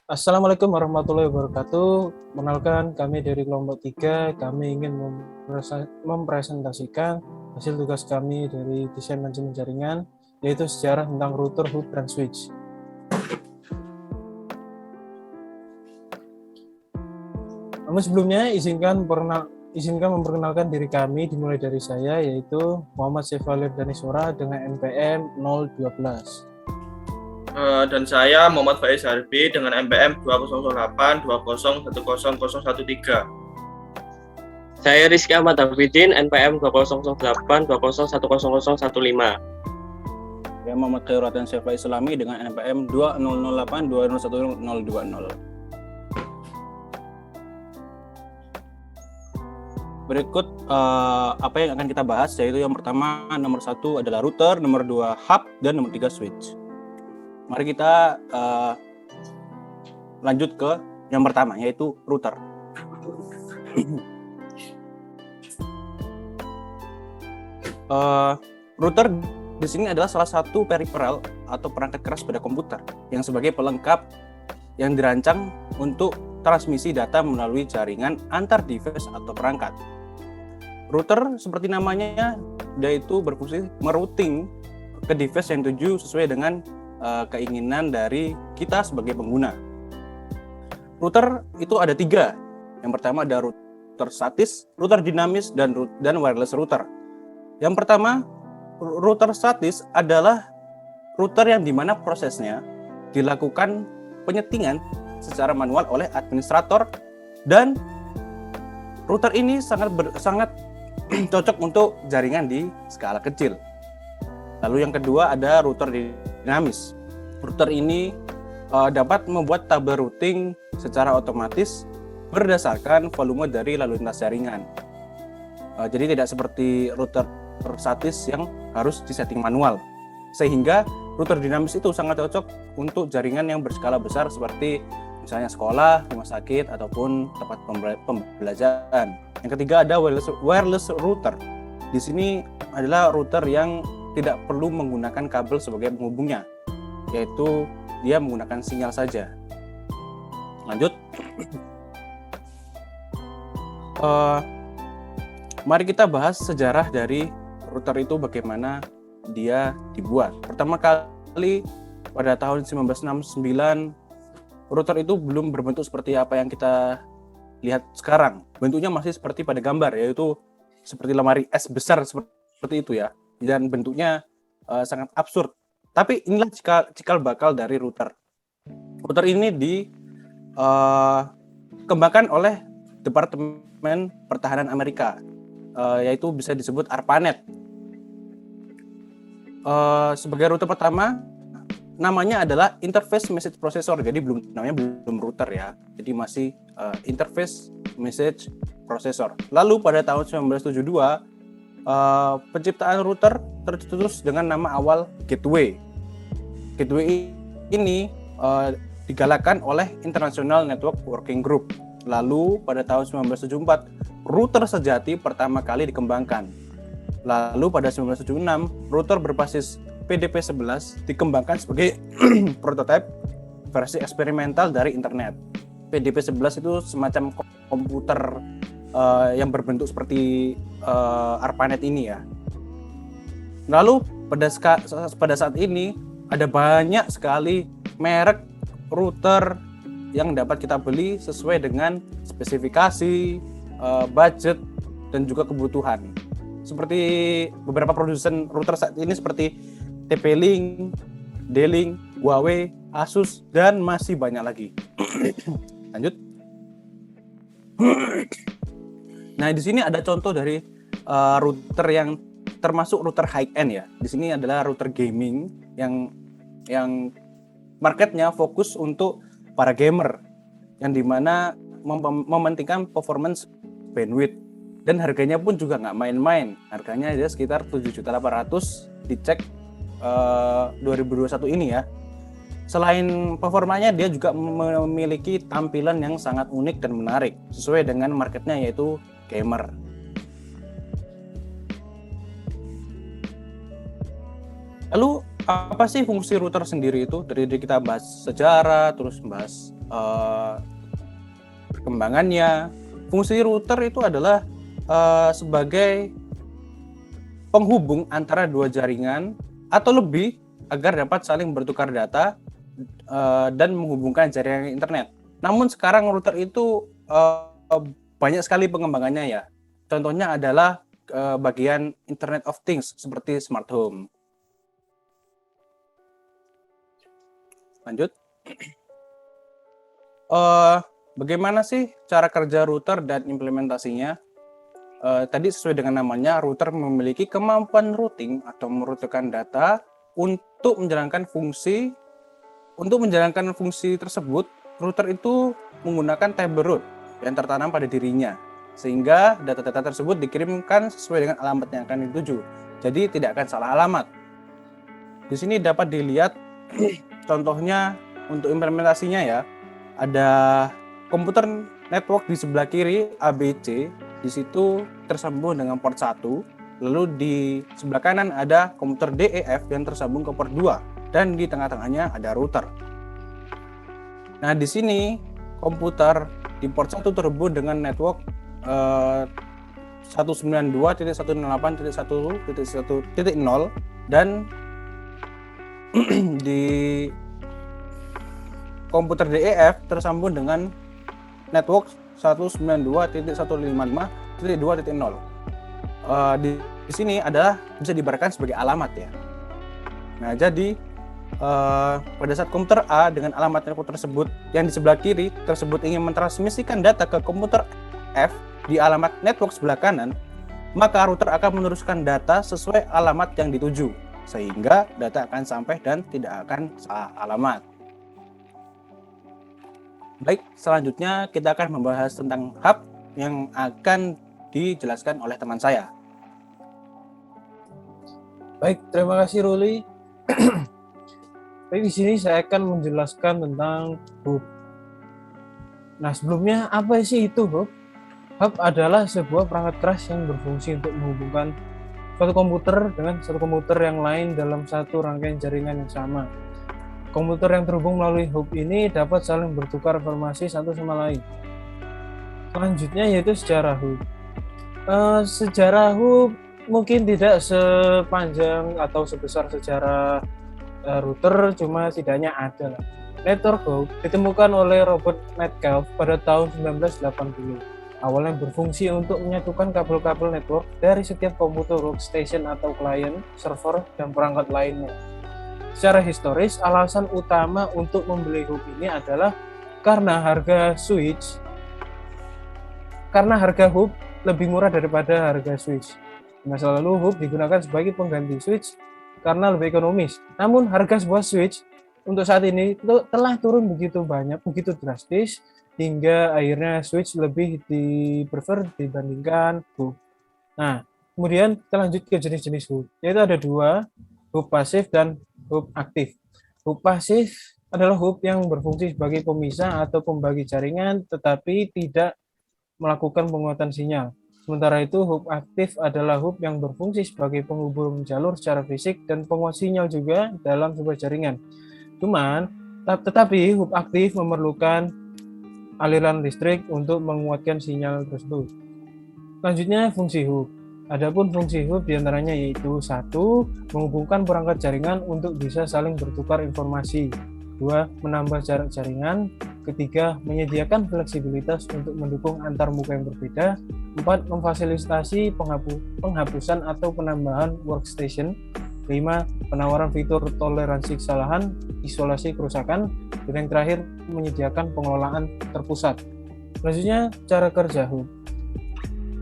Assalamualaikum warahmatullahi wabarakatuh. Kenalkan kami dari kelompok 3. Kami ingin mempresentasikan hasil tugas kami dari desain manajemen jaringan, yaitu sejarah tentang router, hub, dan switch. Namun sebelumnya izinkan memperkenalkan diri kami, dimulai dari saya, yaitu Muhammad Sevalir Daniswara dengan NPM 012. Dan saya Muhammad Faiz Harbi dengan NPM 2008 20101013. Saya Rizky Ahmad Hafidin, NPM 2008 20101015. Saya Muhammad Khairatan Syafa Islami dengan NPM 2008 201020. Berikut apa yang akan kita bahas, yaitu yang pertama, nomor 1 adalah router, nomor 2 hub, dan nomor 3 switch. Mari kita lanjut ke yang pertama, yaitu router. Router di sini adalah salah satu peripheral atau perangkat keras pada komputer yang sebagai pelengkap yang dirancang untuk transmisi data melalui jaringan antar device atau perangkat. Router seperti namanya, dia itu berfungsi merouting ke device yang dituju sesuai dengan keinginan dari kita sebagai pengguna. Router itu ada 3. Yang pertama ada router statis, router dinamis, dan wireless router. Yang pertama, router statis adalah router yang dimana prosesnya dilakukan penyetingan secara manual oleh administrator, dan router ini sangat cocok untuk jaringan di skala kecil. Lalu yang kedua ada router dinamis. Router ini dapat membuat tabel routing secara otomatis berdasarkan volume dari lalu lintas jaringan. Jadi tidak seperti router statis yang harus disetting manual. Sehingga router dinamis itu sangat cocok untuk jaringan yang berskala besar seperti misalnya sekolah, rumah sakit, ataupun tempat pembelajaran. Yang ketiga ada wireless router. Di sini adalah router yang tidak perlu menggunakan kabel sebagai penghubungnya, yaitu dia menggunakan sinyal saja. Lanjut. Mari kita bahas sejarah dari router itu, bagaimana dia dibuat. Pertama kali pada tahun 1969, router itu belum berbentuk seperti apa yang kita lihat sekarang. Bentuknya masih seperti pada gambar, yaitu seperti lemari es besar seperti itu ya. Dan bentuknya sangat absurd. Tapi inilah cikal bakal dari router. Router ini dikembangkan oleh Departemen Pertahanan Amerika, yaitu bisa disebut ARPANET. Sebagai router pertama, namanya adalah Interface Message Processor. Jadi namanya belum router ya. Jadi masih Interface Message Processor. Lalu pada tahun 1972, penciptaan router tercetus dengan nama awal Gateway. Gateway ini digalakkan oleh International Network Working Group. Lalu pada tahun 1974, router sejati pertama kali dikembangkan. Lalu pada 1976, router berbasis PDP-11 dikembangkan sebagai prototipe versi eksperimental dari internet. PDP-11 itu semacam komputer yang berbentuk seperti ARPANET ini ya. Lalu pada saat ini ada banyak sekali merek router yang dapat kita beli sesuai dengan spesifikasi, budget, dan juga kebutuhan. Seperti beberapa produsen router saat ini seperti TP-Link, D-Link, Huawei, Asus, dan masih banyak lagi. Lanjut. Nah, di sini ada contoh dari router yang termasuk router high end ya. Di sini adalah router gaming yang marketnya fokus untuk para gamer, yang dimana mementingkan performance bandwidth, dan harganya pun juga nggak main-main. Harganya dia sekitar 7.800.000 dicek 2021 ini ya. Selain performanya, dia juga memiliki tampilan yang sangat unik dan menarik sesuai dengan marketnya, yaitu gamer. Lalu apa sih fungsi router sendiri itu? Dari kita bahas sejarah, terus bahas perkembangannya. Fungsi router itu adalah sebagai penghubung antara dua jaringan atau lebih agar dapat saling bertukar data dan menghubungkan jaringan internet. Namun sekarang router itu banyak sekali pengembangannya ya. Contohnya adalah bagian Internet of Things seperti smart home. Lanjut. Bagaimana sih cara kerja router dan implementasinya? Tadi sesuai dengan namanya, router memiliki kemampuan routing atau merutekan data untuk menjalankan fungsi. Untuk menjalankan fungsi tersebut, router itu menggunakan table route yang tertanam pada dirinya, sehingga data-data tersebut dikirimkan sesuai dengan alamat yang akan dituju. Jadi tidak akan salah alamat. Di sini dapat dilihat contohnya untuk implementasinya ya. Ada komputer network di sebelah kiri ABC, di situ tersambung dengan port 1. Lalu di sebelah kanan ada komputer DEF yang tersambung ke port 2 dan di tengah-tengahnya ada router. Nah, di sini komputer di port 1 terhubung dengan network 192.168.1.1.0 dan di komputer DEF tersambung dengan network 192.155.2.0. Di sini adalah bisa diibaratkan sebagai alamat ya. Nah, jadi pada saat komputer A dengan alamat network tersebut yang di sebelah kiri tersebut ingin mentransmisikan data ke komputer F di alamat network sebelah kanan, maka router akan meneruskan data sesuai alamat yang dituju, sehingga data akan sampai dan tidak akan salah alamat. Baik, selanjutnya kita akan membahas tentang hub yang akan dijelaskan oleh teman saya. Baik, terima kasih Ruli. Baik, di sini saya akan menjelaskan tentang hub. Nah, sebelumnya apa sih itu hub? Hub adalah sebuah perangkat keras yang berfungsi untuk menghubungkan suatu komputer dengan satu komputer yang lain dalam satu rangkaian jaringan yang sama. Komputer yang terhubung melalui hub ini dapat saling bertukar informasi satu sama lain. Selanjutnya yaitu sejarah hub. Sejarah hub mungkin tidak sepanjang atau sebesar sejarah router, cuma setidaknya ada. Network hub ditemukan oleh Robert Metcalfe pada tahun 1980. Awalnya berfungsi untuk menyatukan kabel-kabel network dari setiap komputer workstation atau klien, server, dan perangkat lainnya. Secara historis, alasan utama untuk membeli hub ini adalah karena harga hub lebih murah daripada harga switch. Di masa lalu hub digunakan sebagai pengganti switch karena lebih ekonomis. Namun harga sebuah switch untuk saat ini telah turun begitu drastis, hingga akhirnya switch lebih di-prefer dibandingkan hub. Nah, kemudian kita lanjut ke jenis-jenis hub, yaitu ada dua, hub pasif dan hub aktif. Hub pasif adalah hub yang berfungsi sebagai pemisah atau pembagi jaringan, tetapi tidak melakukan penguatan sinyal. Sementara itu, hub aktif adalah hub yang berfungsi sebagai penghubung jalur secara fisik dan penguat sinyal juga dalam sebuah jaringan. Tetapi hub aktif memerlukan aliran listrik untuk menguatkan sinyal tersebut. Selanjutnya, fungsi hub. Adapun fungsi hub diantaranya yaitu 1. Menghubungkan perangkat jaringan untuk bisa saling bertukar informasi. 2. Menambah jarak jaringan. 3. Menyediakan fleksibilitas untuk mendukung antar muka yang berbeda. 4. Memfasilitasi penghapusan atau penambahan workstation. 5. Penawaran fitur toleransi kesalahan, isolasi kerusakan, dan yang terakhir menyediakan pengelolaan terpusat. Selanjutnya, cara kerja hub.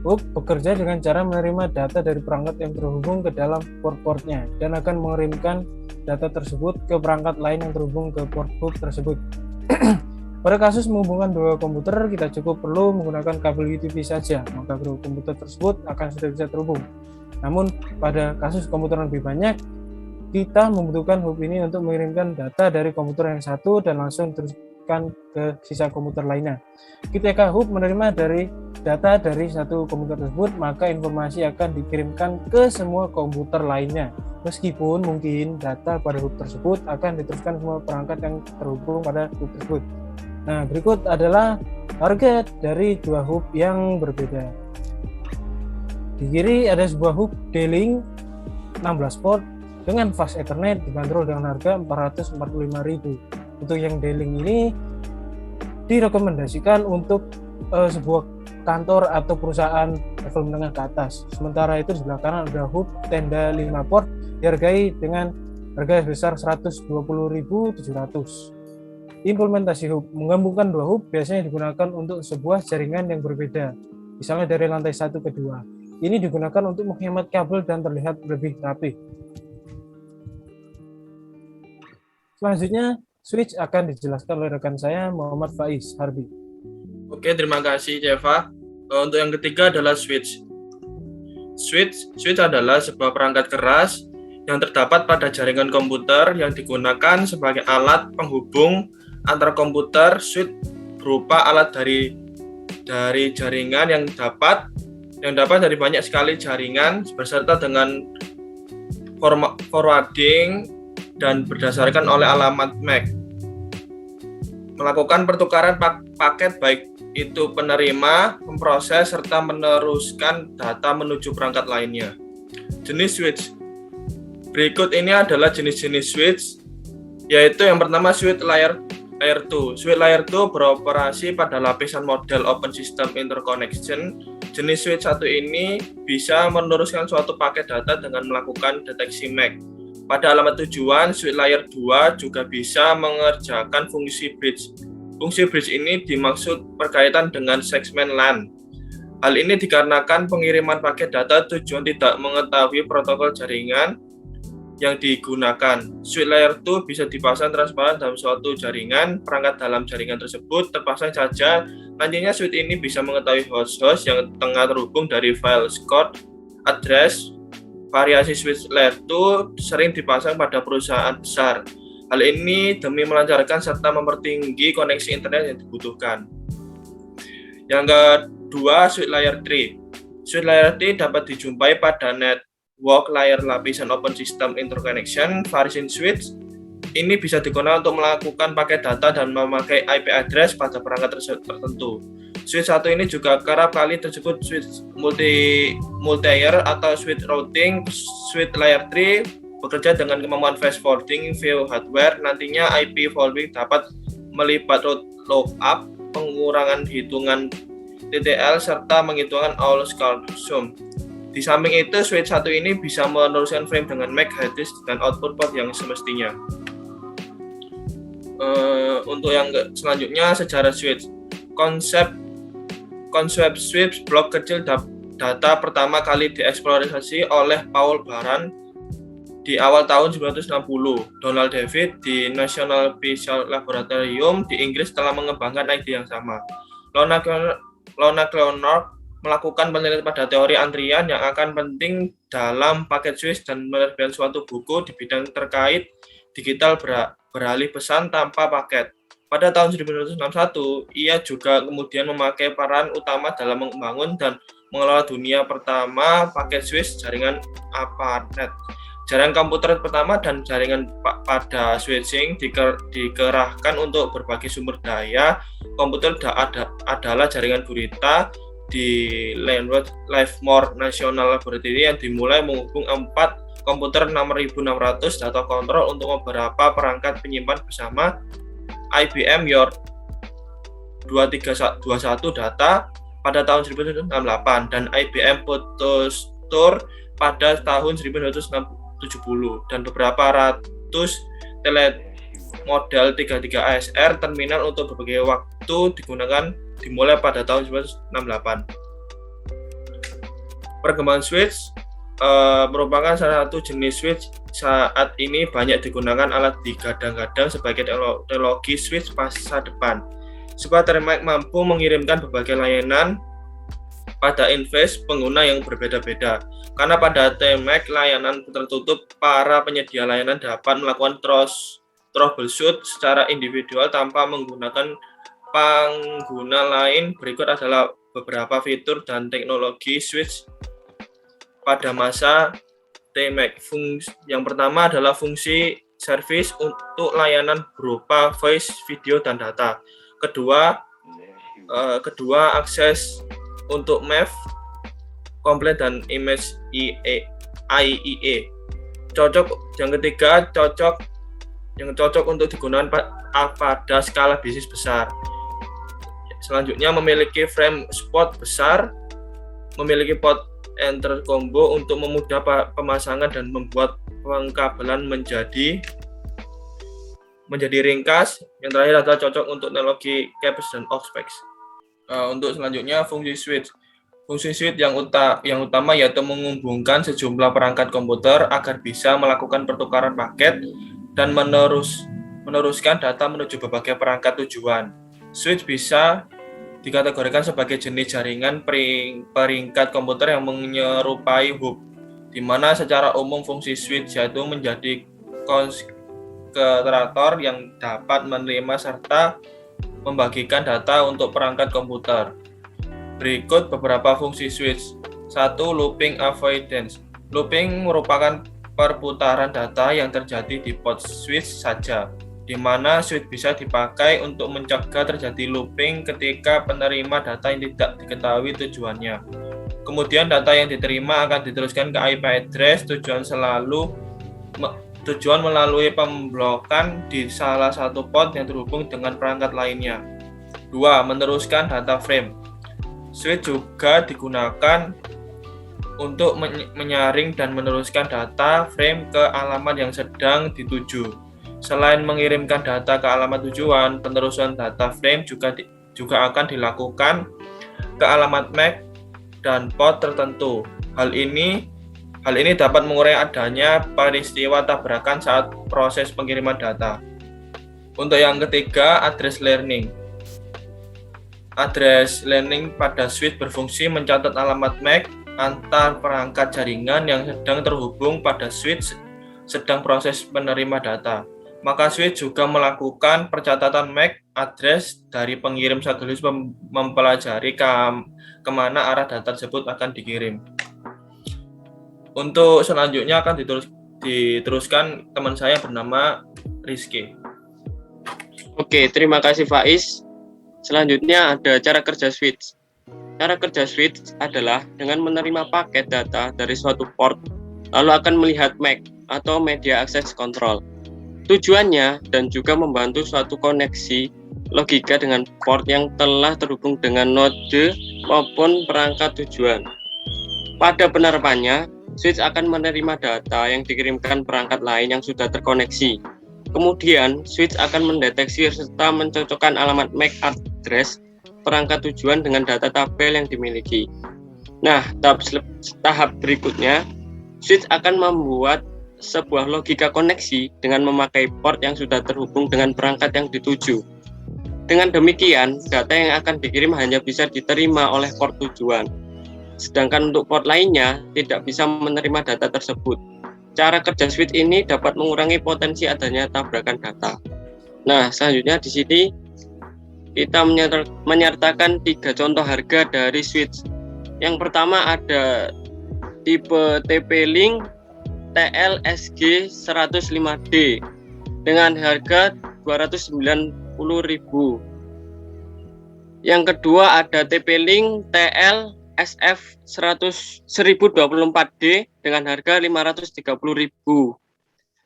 Hub bekerja dengan cara menerima data dari perangkat yang terhubung ke dalam port-portnya dan akan mengirimkan data tersebut ke perangkat lain yang terhubung ke port hub tersebut. Pada kasus menghubungkan dua komputer, kita cukup perlu menggunakan kabel UTP saja, maka kedua komputer tersebut akan sudah bisa terhubung. Namun, pada kasus komputer yang lebih banyak, kita membutuhkan hub ini untuk mengirimkan data dari komputer yang satu dan langsung teruskan ke sisa komputer lainnya. Ketika hub menerima data dari satu komputer tersebut, maka informasi akan dikirimkan ke semua komputer lainnya. Meskipun mungkin data pada hub tersebut akan diteruskan semua perangkat yang terhubung pada hub tersebut. Nah, berikut adalah target dari dua hub yang berbeda. Di kiri ada sebuah hub D-Link 16 port dengan fast Ethernet dibanderol dengan harga 445.000. Untuk yang D-Link ini direkomendasikan untuk sebuah kantor atau perusahaan level menengah ke atas. Sementara itu di sebelah kanan ada hub tenda 5 port dihargai dengan harga sebesar 120.700. Implementasi hub menggabungkan dua hub biasanya digunakan untuk sebuah jaringan yang berbeda, misalnya dari lantai 1 ke 2. Ini digunakan untuk menghemat kabel dan terlihat lebih rapi. Selanjutnya, switch akan dijelaskan oleh rekan saya, Muhammad Faiz Harbi. Oke, terima kasih Jeva. Untuk yang ketiga adalah switch. Switch adalah sebuah perangkat keras yang terdapat pada jaringan komputer yang digunakan sebagai alat penghubung antar komputer. Switch berupa alat dari jaringan yang dapat dari banyak sekali jaringan beserta dengan forwarding dan berdasarkan oleh alamat MAC. Melakukan pertukaran paket baik itu penerima, memproses, serta meneruskan data menuju perangkat lainnya. Jenis switch. Berikut ini adalah jenis-jenis switch, yaitu yang pertama switch layer 2. Switch layer 2 beroperasi pada lapisan model Open System Interconnection. Jenis switch 1 ini bisa meneruskan suatu paket data dengan melakukan deteksi MAC. Pada alamat tujuan, switch layer 2 juga bisa mengerjakan fungsi bridge. Fungsi bridge ini dimaksud berkaitan dengan segmen LAN. Hal ini dikarenakan pengiriman paket data tujuan tidak mengetahui protokol jaringan yang digunakan. Switch layer 2 bisa dipasang transparan dalam suatu jaringan. Perangkat dalam jaringan tersebut terpasang saja. Nantinya switch ini bisa mengetahui host-host yang tengah terhubung dari file code, address. Variasi switch layer 2 sering dipasang pada perusahaan besar. Hal ini demi melancarkan serta mempertinggi koneksi internet yang dibutuhkan. Yang kedua, switch layer 3. Switch layer 3 dapat dijumpai pada network layer lapisan Open System Interconnection. Variasi switch ini bisa digunakan untuk melakukan paket data dan memakai IP address pada perangkat tertentu. Switch 1 ini juga kerap kali disebut switch multi-layer atau switch routing. Switch layer 3 bekerja dengan kemampuan fast forwarding via hardware. Nantinya IP forwarding dapat melibat lookup, pengurangan hitungan TTL, serta menghitungkan all-score sum. Di samping itu, switch 1 ini bisa meneruskan frame dengan MAC, hard disk, dan output port yang semestinya. Untuk yang selanjutnya, sejarah switch. Konsep switch blok kecil data pertama kali dieksplorasi oleh Paul Baran di awal tahun 1960. Donald David di National Physical Laboratory di Inggris telah mengembangkan ide yang sama. Lorna Kleonard melakukan penelitian pada teori antrian yang akan penting dalam paket switch dan menerbitkan suatu buku di bidang terkait digital beralih pesan tanpa paket. Pada tahun 1961, ia juga kemudian memakai peran utama dalam membangun dan mengelola dunia pertama paket switch jaringan ARPANET. Jaringan komputer pertama dan jaringan pada switching dikerahkan untuk berbagi sumber daya. Komputer adalah jaringan gurita di Livermore National Laboratory yang dimulai menghubung 4 komputer 6600 data kontrol untuk beberapa perangkat penyimpan bersama IBM York 2321 data pada tahun 1968 dan IBM PhotoStore pada tahun 1970 dan beberapa ratus telemodel 33 ASR terminal untuk berbagai waktu dimulai pada tahun 1968. Perkembangan switch merupakan salah satu jenis switch. Saat ini banyak digunakan alat digadang-gadang sebagai teknologi switch masa depan. Sebuah terminal mampu mengirimkan berbagai layanan pada interface pengguna yang berbeda-beda. Karena pada TMAC layanan tertutup, para penyedia layanan dapat melakukan troubleshoot secara individual tanpa menggunakan pengguna lain. Berikut adalah beberapa fitur dan teknologi switch pada masa TMAC. Yang pertama adalah fungsi service untuk layanan berupa voice, video, dan data. Kedua akses untuk map, komplain, dan image IEE. Yang ketiga cocok untuk digunakan pada skala bisnis besar. Selanjutnya memiliki frame spot besar, memiliki port enter combo untuk memudah pemasangan dan membuat pengkabelan menjadi ringkas. Yang terakhir adalah cocok untuk teknologi CAPS dan OXPEX. Untuk selanjutnya fungsi switch. Fungsi switch yang utama yaitu menghubungkan sejumlah perangkat komputer agar bisa melakukan pertukaran paket dan meneruskan data menuju berbagai perangkat tujuan. Switch bisa dikategorikan sebagai jenis jaringan peringkat komputer yang menyerupai hub, di mana secara umum fungsi switch yaitu menjadi konsentrator yang dapat menerima serta membagikan data untuk perangkat komputer. Berikut beberapa fungsi switch. 1. Looping avoidance. Looping merupakan perputaran data yang terjadi di port switch saja, di mana switch bisa dipakai untuk mencegah terjadi looping ketika penerima data yang tidak diketahui tujuannya. Kemudian data yang diterima akan diteruskan ke IP address tujuan melalui pemblokan di salah satu port yang terhubung dengan perangkat lainnya. 2. Meneruskan data frame. Switch juga digunakan untuk menyaring dan meneruskan data frame ke alamat yang sedang dituju. Selain mengirimkan data ke alamat tujuan, penerusan data frame juga akan dilakukan ke alamat MAC dan port tertentu. Hal ini dapat mengurangi adanya peristiwa tabrakan saat proses pengiriman data. Untuk yang ketiga, address learning. Address learning pada switch berfungsi mencatat alamat MAC antar perangkat jaringan yang sedang terhubung pada switch sedang proses penerima data. Maka switch juga melakukan percatatan MAC address dari pengirim sekaligus mempelajari kemana arah data tersebut akan dikirim. Untuk selanjutnya akan diteruskan teman saya bernama Rizky. Oke, terima kasih Faiz. Selanjutnya ada cara kerja switch. Cara kerja switch adalah dengan menerima paket data dari suatu port, lalu akan melihat MAC atau Media Access Control. Tujuannya dan juga membantu suatu koneksi logika dengan port yang telah terhubung dengan node maupun perangkat tujuan. Pada penerapannya, switch akan menerima data yang dikirimkan perangkat lain yang sudah terkoneksi. Kemudian, switch akan mendeteksi serta mencocokkan alamat MAC address perangkat tujuan dengan data tabel yang dimiliki. Nah, tahap berikutnya, switch akan membuat sebuah logika koneksi dengan memakai port yang sudah terhubung dengan perangkat yang dituju. Dengan demikian, data yang akan dikirim hanya bisa diterima oleh port tujuan. Sedangkan untuk port lainnya tidak bisa menerima data tersebut. Cara kerja switch ini dapat mengurangi potensi adanya tabrakan data. Nah, selanjutnya di sini kita menyertakan 3 contoh harga dari switch. Yang pertama ada tipe TP-Link TLSG 105D dengan harga 290.000. Yang kedua ada TP-Link TLSF 1024D dengan harga 530.000.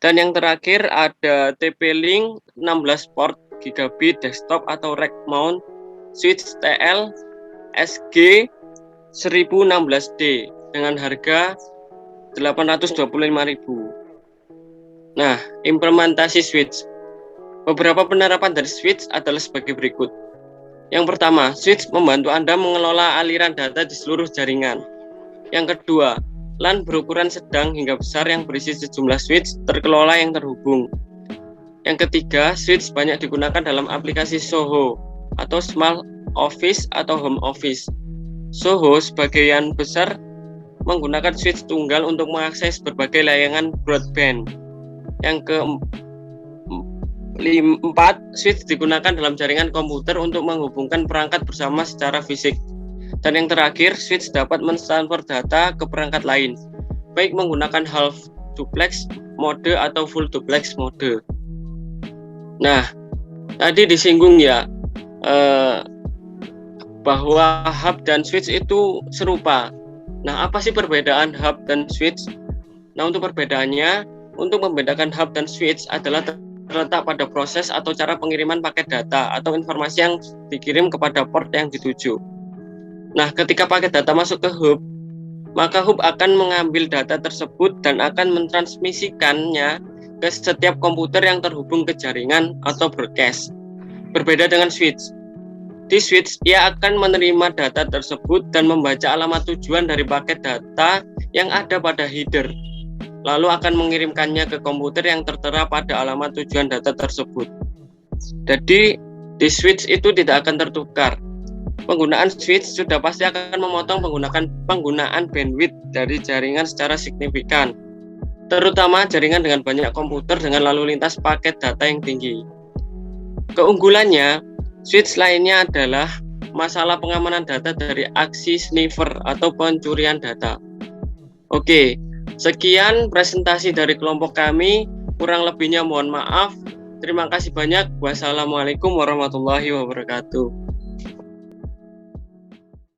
Dan yang terakhir ada TP-Link 16 port gigabit desktop atau rack mount switch TLSG 1016D dengan harga 825.000. Nah, implementasi switch. Beberapa penerapan dari switch adalah sebagai berikut. Yang pertama, switch membantu Anda mengelola aliran data di seluruh jaringan. Yang kedua, LAN berukuran sedang hingga besar yang berisi sejumlah switch terkelola yang terhubung. Yang ketiga, switch banyak digunakan dalam aplikasi SOHO atau Small Office atau Home Office. SOHO sebagian besar menggunakan switch tunggal untuk mengakses berbagai layanan broadband. Yang keempat, switch digunakan dalam jaringan komputer untuk menghubungkan perangkat bersama secara fisik. Dan yang terakhir, switch dapat mentransfer data ke perangkat lain. baik menggunakan half duplex mode atau full duplex mode. Nah, tadi disinggung ya bahwa hub dan switch itu serupa. Nah, apa sih perbedaan hub dan switch? Nah, untuk perbedaannya, untuk membedakan hub dan switch adalah terletak pada proses atau cara pengiriman paket data atau informasi yang dikirim kepada port yang dituju. Nah, ketika paket data masuk ke hub, maka hub akan mengambil data tersebut dan akan mentransmisikannya ke setiap komputer yang terhubung ke jaringan atau broadcast. Berbeda dengan switch. Di switch, ia akan menerima data tersebut dan membaca alamat tujuan dari paket data yang ada pada header, lalu akan mengirimkannya ke komputer yang tertera pada alamat tujuan data tersebut. Jadi, di switch itu tidak akan tertukar. Penggunaan switch sudah pasti akan memotong penggunaan bandwidth dari jaringan secara signifikan, terutama jaringan dengan banyak komputer dengan lalu lintas paket data yang tinggi. Keunggulannya, switch lainnya adalah masalah pengamanan data dari aksi sniffer atau pencurian data. Oke, sekian presentasi dari kelompok kami. Kurang lebihnya mohon maaf. Terima kasih banyak. Wassalamualaikum warahmatullahi wabarakatuh.